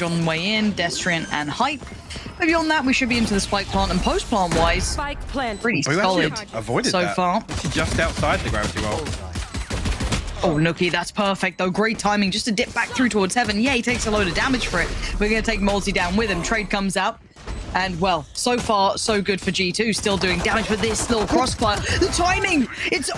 On the way in, Destrian and Hype. But beyond that, we should be into the spike plant, and post plant wise, pretty solid avoided so far. Just outside the gravity well. Oh, Nookie, that's perfect though. Great timing just to dip back through towards heaven. Yeah, he takes a load of damage for it. We're going to take Multi down with him. Trade comes out. And, well, so far, so good for G2. Still doing damage with this little crossfire. The timing! It's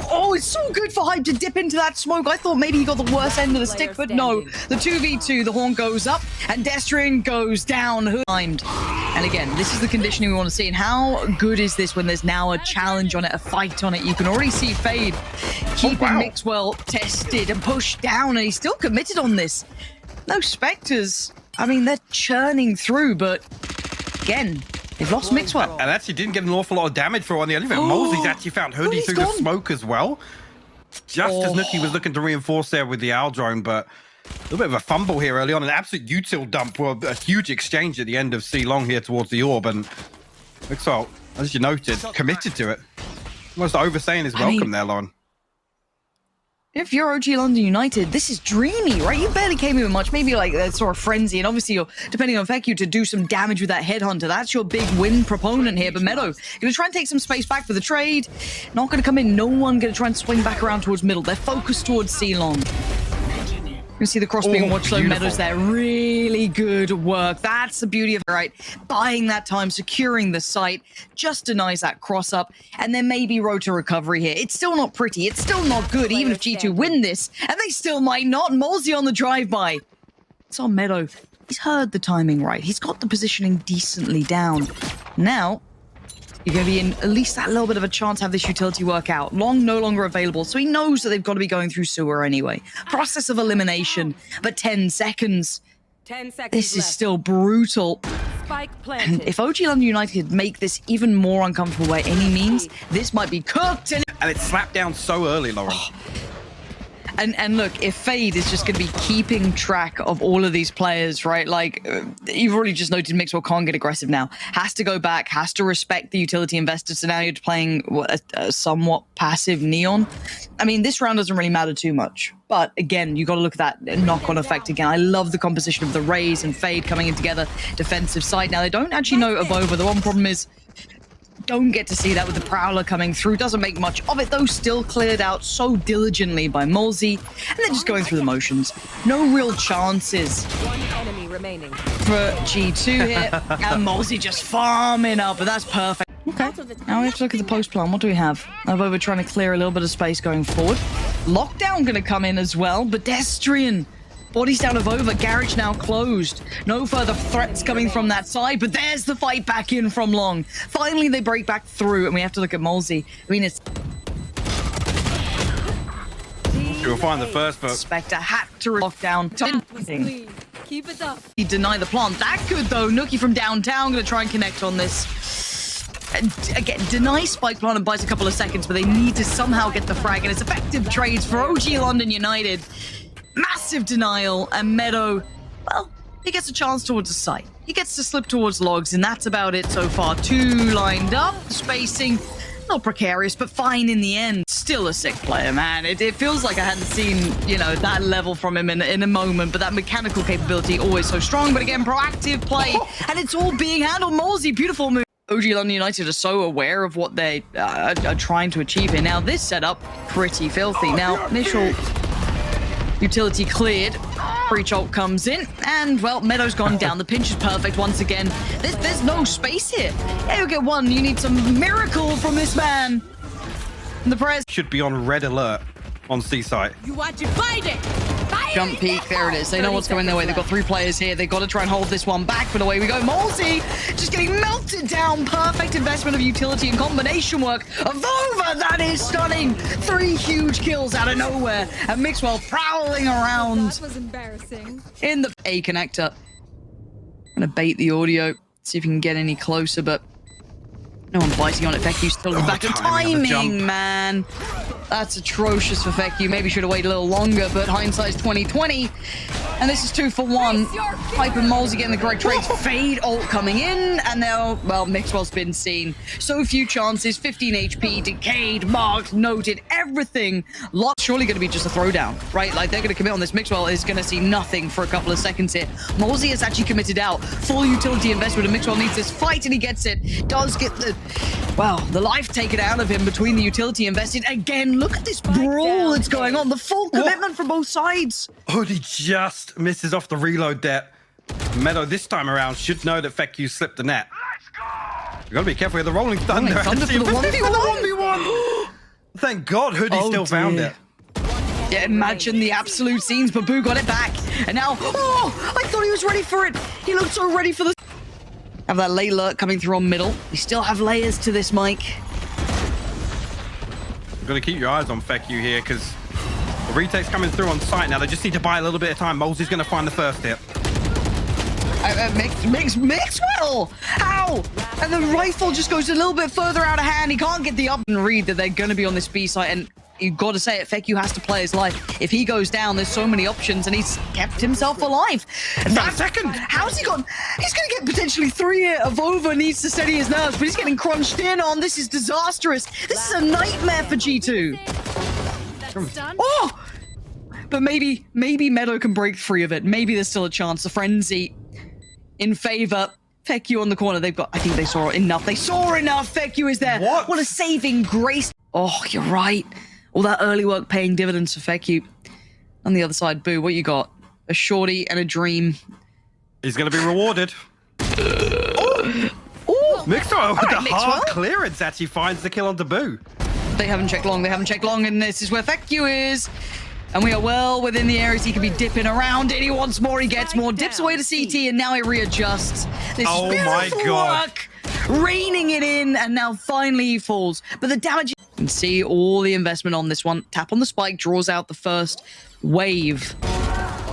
so good for Hype to dip into that smoke. I thought maybe he got the worst end of the stick, but no. The 2v2, the horn goes up, and Destrian goes down. And again, this is the conditioning we want to see. And how good is this when there's now a challenge on it, a fight on it? You can already see Fade keeping Mixwell tested and pushed down, and he's still committed on this. No Spectres. I mean, they're churning through, but... Again, they've lost Mixwell. And actually didn't get an awful lot of damage for on the elevator. Mosley's actually found Hoodie through the smoke as well. Just as Nookie was looking to reinforce there with the Owl drone, but a little bit of a fumble here early on. An absolute util dump. Well, a huge exchange at the end of C Long here towards the orb. And Mixwell, as you noted, committed to it. Almost overstaying his welcome there, Lauren. If you're OG London United, this is dreamy, right? You barely came in with much, maybe like that sort of frenzy, and obviously you're depending on Feku to do some damage with that Headhunter. That's your big win proponent here, but Meadow gonna try and take some space back for the trade. Not gonna come in, no one gonna try and swing back around towards middle. They're focused towards C-Long. You can see the cross being watched though. Meadows there. Really good work. That's the beauty of it, right? Buying that time, securing the site, just denies that cross up, and then maybe road to recovery here. It's still not pretty. It's still not good, even if G2 win this, and they still might not. Molsey on the drive-by. It's on Meadow. He's heard the timing right. He's got the positioning decently down. Now, you're going to be in at least that little bit of a chance to have this utility work out. Long no longer available, so he knows that they've got to be going through sewer anyway. Process of elimination, but 10 seconds. 10 seconds this is left. Still brutal. Spike planted. And if OG London United make this even more uncomfortable by any means, this might be cooked. And it's slapped down so early, Lauren. And look, if Fade is just going to be keeping track of all of these players, right? Like, you've already just noted Mixwell can't get aggressive now. Has to go back, has to respect the utility investor. So now you're playing a somewhat passive Neon. I mean, this round doesn't really matter too much. But again, you got to look at that knock-on effect again. I love the composition of the Raze and Fade coming in together. Defensive side. Now, they don't actually know Avova. The one problem is, don't get to see that with the Prowler coming through. Doesn't make much of it, though. Still cleared out so diligently by Molsey. And they're just going through the motions. No real chances One enemy remaining for G2 here. And Molsey just farming up, but that's perfect. Okay, now we have to look at the post plan. What do we have? Avova trying to clear a little bit of space going forward. Lockdown going to come in as well. Pedestrian. Bodies down of over. Garage now closed. No further threats coming from that side, but there's the fight back in from Long. Finally, they break back through, and we have to look at Molsey. I mean, it's... You'll find the first, but... Spectre had to lock down. Keep it up. He denied the plant. That good, though. Nookie from downtown going to try and connect on this. And again, deny spike plant and buys a couple of seconds, but they need to somehow get the frag, and it's effective trades for OG London United. Massive denial, and Meadow, well, he gets a chance towards the site. He gets to slip towards logs, and that's about it so far. Two lined up, spacing, not precarious, but fine in the end. Still a sick player, man. It feels like I hadn't seen, you know, that level from him in a moment, but that mechanical capability always so strong. But again, proactive play, and it's all being handled. Molsey, beautiful move. OG London United are so aware of what they are trying to achieve here. Now, this setup, pretty filthy. Now, initial... utility cleared. Breach ult comes in, and well, Meadow's gone down. The pinch is perfect once again. There's no space here. Yeah, you get one. You need some miracle from this man. And the press should be on red alert on C site. You want to find it. Jump peek, there it is. They know what's going their way. They've got 3 players here. They've got to try and hold this one back, but away we go. Molsey just getting melted down. Perfect investment of utility and combination work. Avova, that is stunning. 3 huge kills out of nowhere. And Mixwell prowling around. That was embarrassing. In the A connector. I'm going to bait the audio, see if you can get any closer, but no one biting on it. Feku's still in the back. Timing, man. That's atrocious for Feku. Maybe should have waited a little longer, but hindsight's 2020. And this is 2 for 1. Hype and Molesy getting the correct trades. Fade ult coming in, and now, well, Mixwell's been seen. So few chances, 15 HP, decayed, marked, noted, everything. Lots surely going to be just a throwdown, right? Like, they're going to commit on this. Mixwell is going to see nothing for a couple of seconds here. Molesy has actually committed out. Full utility investment, and Mixwell needs this fight, and he gets it. Does get the, well, the life taken out of him between the utility invested. Again, look at this brawl that's going on. The full commitment from both sides. Hoodie just misses off the reload there. Meadow this time around should know that Feku slipped the net. We've got to be careful with the rolling thunder. For the 1v1. Thank God Hoodie still found it. Yeah, imagine the absolute scenes, but Boo got it back. And now, oh, I thought he was ready for it. He looked so ready for this. Have that late alert coming through on middle. We still have layers to this, Mike. You've got to keep your eyes on Feku here, because the retake's coming through on site now. They just need to buy a little bit of time. Molesy's going to find the first hit. Mixwell! How? And the rifle just goes a little bit further out of hand. He can't get the up and read that they're going to be on this B site. And you've got to say it, Feku has to play his life. If he goes down, there's so many options, and he's kept himself alive. That second! How's he gone? He's going to get potentially 3 here. Avova needs to steady his nerves, but he's getting crunched in on. This is disastrous. This is a nightmare for G2. Oh! But maybe Meadow can break free of it. Maybe there's still a chance. The frenzy in favor. Feku on the corner. They've got, I think they saw enough. They saw enough. Feku is there. What a saving grace. Oh, you're right. All that early work paying dividends for Feku. On the other side, Boo, what you got? A shorty and a dream. He's going to be rewarded. Mixwell with the hard clearance actually finds the kill on Boo. They haven't checked long. They haven't checked long, and this is where Feku is. And we are well within the areas he can be dipping around in. He wants more, he gets more. Dips away to CT, and now he readjusts. This beautiful work, reining it in, and now finally he falls. But the damage, you can see all the investment on this one. Tap on the spike, draws out the first wave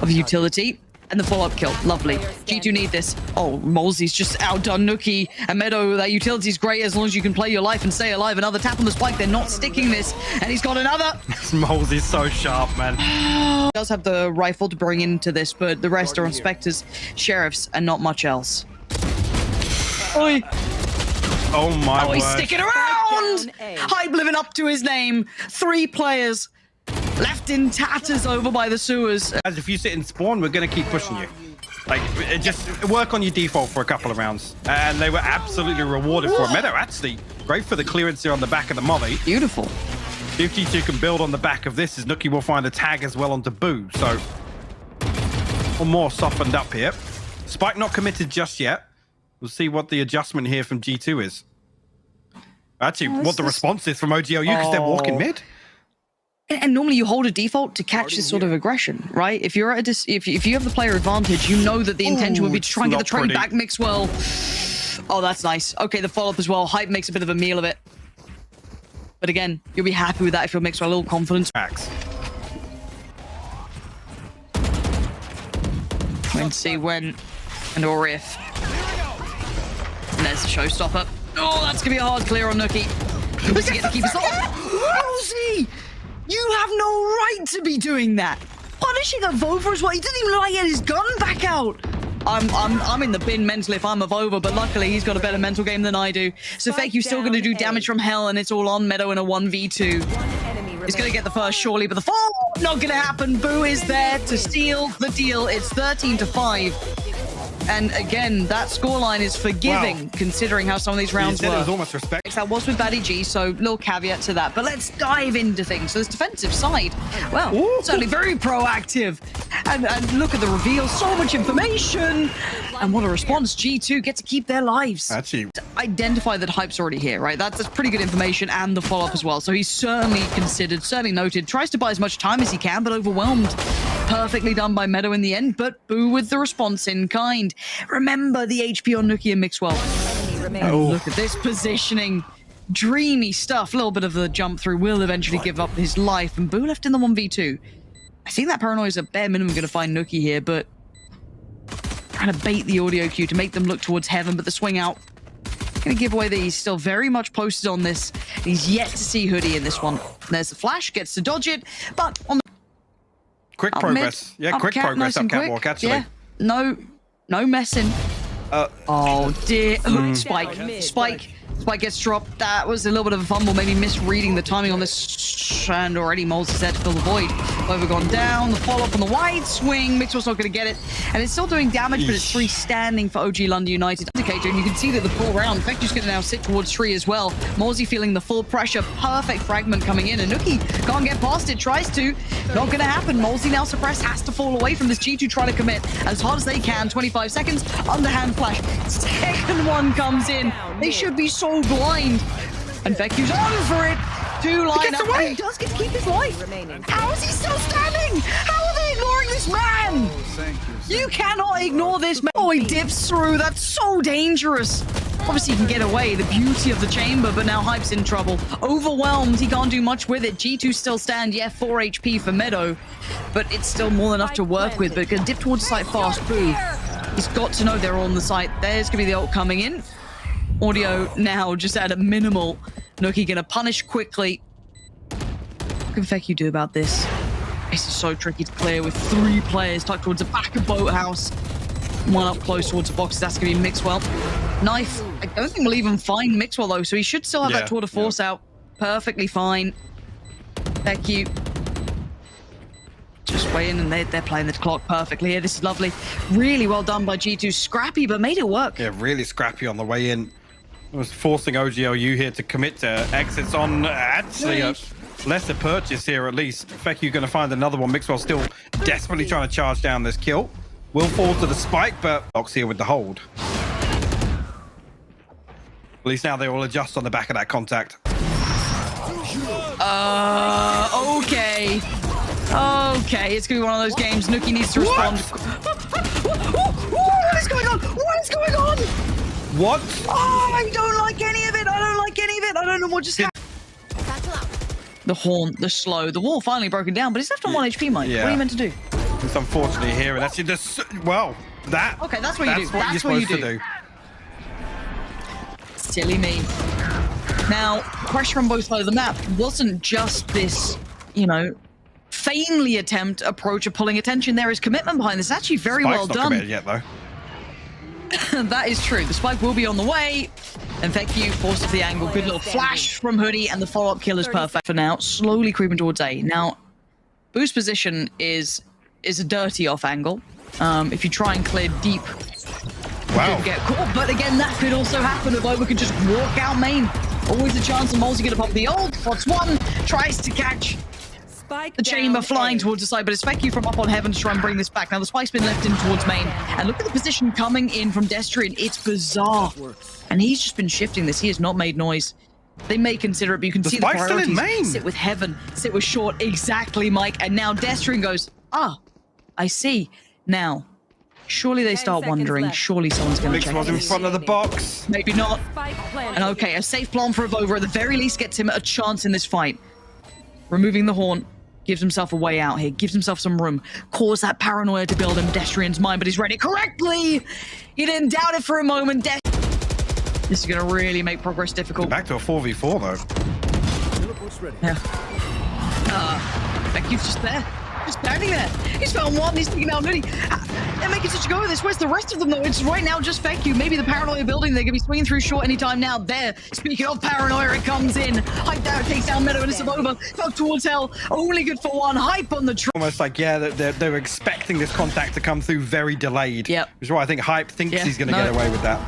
of utility. And the follow-up kill. Lovely. G2 need this. Oh, Molesy's just outdone Nookie. And Meadow, that utility's great as long as you can play your life and stay alive. Another tap on the spike. They're not sticking this. And he's got another. Molesy's so sharp, man. He does have the rifle to bring into this, but the rest are on Spectres, Sheriffs, and not much else. Oi. Oh, my word. He's sticking around! Hype living up to his name. 3 players. Left in tatters over by the sewers. As if you sit in spawn, we're going to keep pushing you. Like, just work on your default for a couple of rounds. And they were absolutely rewarded for it. Meadow, actually, great for the clearance here on the back of the molly. Beautiful. If G2 can build on the back of this, as Nookie will find a tag as well onto Boo. So, one more softened up here. Spike not committed just yet. We'll see what the adjustment here from G2 is. Actually, what the response is from OGLU, because they're walking mid. And normally you hold a default to catch this sort of aggression, right? If you're at a if you have the player advantage, you know that the intention would be to try and get the trade back. Mixwell. Oh, that's nice. Okay, the follow-up as well. Hype makes a bit of a meal of it. But again, you'll be happy with that if you're Mixwell. A little confidence. When see when and or if. And there's the showstopper. Oh, that's gonna be a hard clear on Nookie. Does he get to keep his Molezy! You have no right to be doing that. Punishing Avova as well. He didn't even know I had his gun back out. I'm in the bin mentally if I'm Avova, but luckily he's got a better mental game than I do. So Feku's still going to do damage from hell, and it's all on Meadow in a 1v2. He's going to get the first surely, but the fall not going to happen. Boo is there to steal the deal. It's 13-5. And again, that scoreline is forgiving, considering how some of these rounds were. It was almost respect. That was with Baddie G, so little caveat to that. But let's dive into things. So this defensive side, well, certainly very proactive. And look at the reveal, so much information. And what a response. G2 get to keep their lives. Actually, identify that Hype's already here, right? That's pretty good information, and the follow-up as well. So he's certainly considered, certainly noted, tries to buy as much time as he can, but overwhelmed. Perfectly done by Meadow in the end, but Boo with the response in kind. Remember the HP on Nookie and Mixwell. And look at this positioning. Dreamy stuff. A little bit of the jump through will eventually give up his life, and Boo left in the 1v2. I think that paranoia is a bare minimum going to find Nookie here, but trying to bait the audio cue to make them look towards heaven, but the swing out Gonna give away that he's still very much posted on this. He's yet to see Hoodie in this one. There's the flash, gets to dodge it, but on the Quick up progress. mid, Yeah, up quick cat, progress nice up and quick. catwalk, actually. Yeah, no messing. Oh dear. Spike. Down mid. Spike gets dropped. That was a little bit of a fumble, maybe misreading the timing on this. And already Moles is there to fill the void. Over gone down. The follow-up on the wide swing. Mixwell's not going to get it. And it's still doing damage, but it's 3 standing for OG London United. Indicator, and you can see that the full round. Vector's going to now sit towards 3 as well. Morsey feeling the full pressure. Perfect fragment coming in. And Nookie can't get past it. Tries to. Not going to happen. Morsey now suppressed. Has to fall away from this G2 trying to commit as hard as they can. 25 seconds. Underhand flash. Second one comes in. They should be so blind. And Vector's on for it. 2 line up. And he does get to keep his life. Remaining. How is he still standing? How are they ignoring this man? You cannot ignore this man. Oh, he dips through. That's so dangerous. Obviously, he can get away. The beauty of the chamber, but now Hype's in trouble. Overwhelmed. He can't do much with it. G2 still stand. Yeah, 4 HP for Meadow, but it's still more than enough to work with. But gonna dip towards the site fast. Boo. He's got to know they're all on the site. There's gonna be the ult coming in. Audio now just at a minimal. Nookie gonna punish quickly. What can Feku do about this? This is so tricky to clear with 3 players tucked towards the back of Boathouse. 1 up close towards the boxes. That's gonna be Mixwell. Knife. I don't think we'll even find Mixwell though, so he should still have that tour de force out. Perfectly fine. Feku. Just waiting, and they're playing the clock perfectly here. This is lovely. Really well done by G2. Scrappy, but made it work. Yeah, really scrappy on the way in. It was forcing OGLU here to commit to exits on actually a lesser purchase here at least. Feku going to find another one. Mixwell still desperately trying to charge down this kill. Will fall to the spike, but Box here with the hold. At least now they will adjust on the back of that contact. Okay. Okay, it's gonna be one of those games. Nookie needs to respond. What is going on? What is going on? What? Oh, I don't like any of it. I don't like any of it. I don't know what just happened. The horn, the slow, the wall finally broken down, but he's left on 1 HP, Mike. Yeah. What are you meant to do? It's unfortunately here, and that's just well, that. Okay, that's what you do. What That's you're what you supposed to do. Silly me. Now, pressure on both sides of the map wasn't just this, you know, vainly attempt approach of pulling attention. There is commitment behind this. Actually very Spike's well not done. committed yet though. That is true. The spike will be on the way. And Feku forced to the angle. Good little flash from Hoodie, and the follow-up kill is perfect for now. Slowly creeping towards A. Now, Boo's position is a dirty off angle. If you try and clear deep, Wow. you could get caught. But again, that could also happen. If Over could just walk out main. Always a chance of Molesy gonna pop the ult. Spots 1, tries to catch Spike the chamber down flying A. towards the side, but it's Feku from up on heaven to try and bring this back. Now the spike's been left in towards main, and look at the position coming in from Destrian. It's bizarre, and he's just been shifting this. He has not made noise. They may consider it, but you can see the spike's still in priorities. main. Sit with heaven, sit with short. Exactly, Mike. And now Destrian goes, I see. Now, surely they 10 start seconds wondering. left. Surely someone's going to Mix check was in this. front of the box. Maybe not. Spike planted. And okay, a safe plan for Evover at the very least gets him a chance in this fight. Removing the horn gives himself a way out here, gives himself some room, cause that paranoia to build in Destrian's mind, but he's read it correctly. He didn't doubt it for a moment. This is going to really make progress difficult. Back to a 4v4 though. Yeah. Feku's just there. Just standing there. He's found one. He's taking out Moody. They're making such a go of this. Where's the rest of them, though? It's right now just Feku. Maybe the paranoia building. They're going to be swinging through short anytime now. There. Speaking of paranoia, it comes in. Hype down, takes down Meadow, and it's over. Fell towards hell. Only good for 1. Hype on the tree. Almost like, yeah, they were expecting this contact to come through very delayed. Yep. Which is why I think Hype thinks Yeah, he's going to get away with that.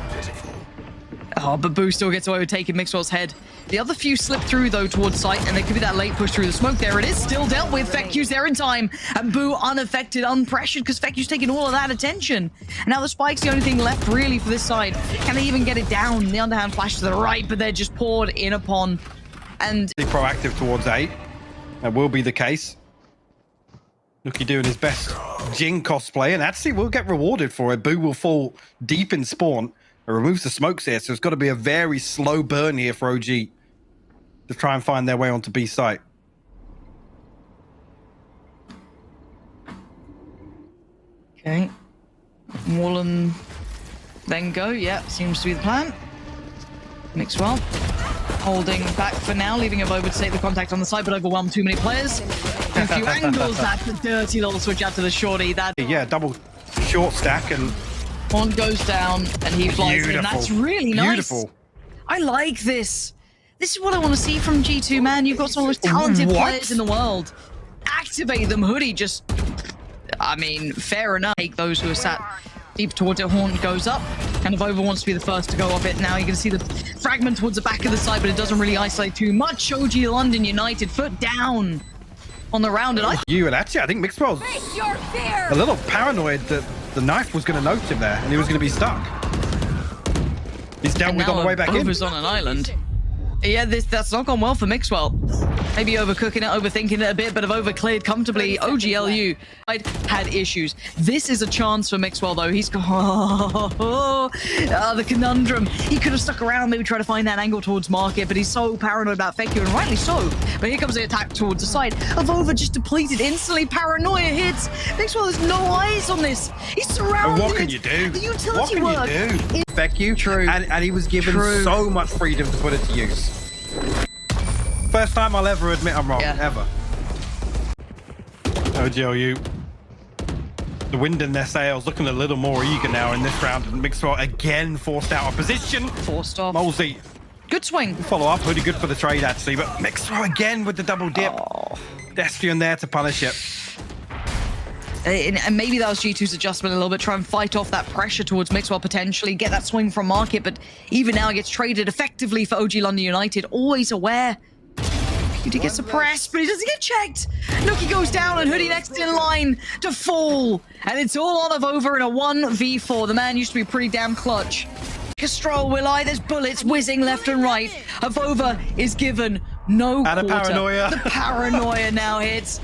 Oh, but Boo still gets away with taking Mixwell's head. The other few slip through, though, towards site, and there could be that late push through the smoke. There it is, still dealt with. Feku's there in time, and Boo unaffected, unpressured, because Feku's taking all of that attention. And now the spike's the only thing left, really, for this side. Can they even get it down? The underhand flash to the right, but they're just poured in upon. And Be proactive towards A. That will be the case. Nookie doing his best Jing cosplay, and actually will get rewarded for it. Boo will fall deep in spawn. It removes the smokes here, so it's got to be a very slow burn here for OG to try and find their way onto B site. okay, Wallen then go. Yeah, seems to be the plan. Mixwell holding back for now, leaving him over to take the contact on the side, but overwhelmed too many players. A few angles, that's a dirty little switch out to the shorty. That Yeah, double short stack and one goes down and he flies in. That's really nice. Beautiful. I like this. This is what I want to see from G2, man. You've got some of the most talented players in the world. Activate them. Hoodie just, I mean, fair enough. Take those who are sat deep towards it. Horn goes up. Kind of over wants to be the first to go off it. Now you can see the fragment towards the back of the side, but it doesn't really isolate too much. OG London United foot down on the round. And And actually, I think Mixwell's Face your fear. a little paranoid that the knife was going to note him there and he was going to be stuck. He's dealt with on the way back in. Over's on an island. Yeah, that's not gone well for Mixwell. Maybe overcooking it, overthinking it a bit, but have overcleared comfortably. OGLU had issues. This is a chance for Mixwell, though. He's got the conundrum. He could have stuck around, maybe try to find that angle towards market, but he's so paranoid about Feku, and rightly so. But here comes the attack towards the side. Avova just depleted instantly. Paranoia hits. Mixwell has no eyes on this. He's surrounded. And what can you do? The utility what can work. you do? Feku. True. And he was given so much freedom to put it to use. First time I'll ever admit I'm wrong, ever. OGLU, the wind in their sails, looking a little more eager now in this round. And Mixwell again forced out of position. Forced off. Molesy, good swing. follow up, pretty good for the trade actually. But Mixwell again with the double dip. Destrian there to punish it. And maybe that was G2's adjustment a little bit, try and fight off that pressure towards Mixwell potentially, get that swing from market, but even now it gets traded effectively for OG London United, always aware. Hoodie gets suppressed, but he doesn't get checked. Nookie goes down and Hoodie next in line to fall. And it's all on Avova in a 1v4. The man used to be pretty damn clutch. Castrol, will I? There's bullets whizzing left and right. Avova is given no quarter. And a paranoia. The paranoia now hits.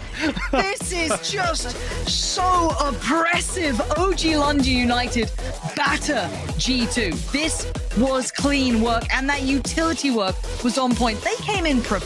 This is just so oppressive. OG London United batter G2. This was clean work, and that utility work was on point. They came in prepared.